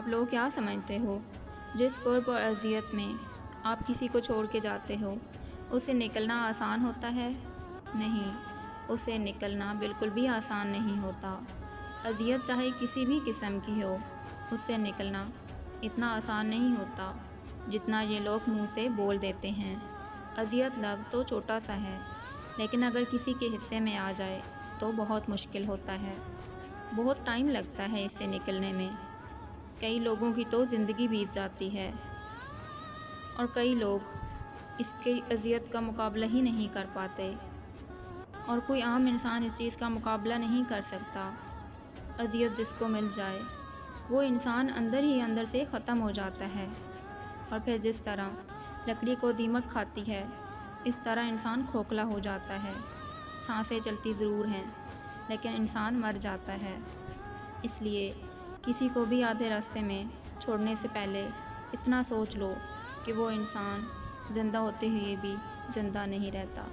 آپ لوگ کیا سمجھتے ہو؟ جس قرب اور اذیت میں آپ کسی کو چھوڑ کے جاتے ہو اسے نکلنا آسان ہوتا ہے؟ نہیں، اسے نکلنا بالکل بھی آسان نہیں ہوتا۔ اذیت چاہے کسی بھی قسم کی ہو، اس سے نکلنا اتنا آسان نہیں ہوتا جتنا یہ لوگ منہ سے بول دیتے ہیں۔ اذیت لفظ تو چھوٹا سا ہے، لیکن اگر کسی کے حصے میں آ جائے تو بہت مشکل ہوتا ہے، بہت ٹائم لگتا ہے اس سے نکلنے میں۔ کئی لوگوں کی تو زندگی بیت جاتی ہے اور کئی لوگ اس کی اذیت کا مقابلہ ہی نہیں کر پاتے، اور کوئی عام انسان اس چیز کا مقابلہ نہیں کر سکتا۔ اذیت جس کو مل جائے وہ انسان اندر ہی اندر سے ختم ہو جاتا ہے، اور پھر جس طرح لکڑی کو دیمک کھاتی ہے اس طرح انسان کھوکھلا ہو جاتا ہے۔ سانسیں چلتی ضرور ہیں لیکن انسان مر جاتا ہے۔ اس لیے کسی کو بھی آدھے راستے میں چھوڑنے سے پہلے اتنا سوچ لو کہ وہ انسان زندہ ہوتے ہوئے بھی زندہ نہیں رہتا۔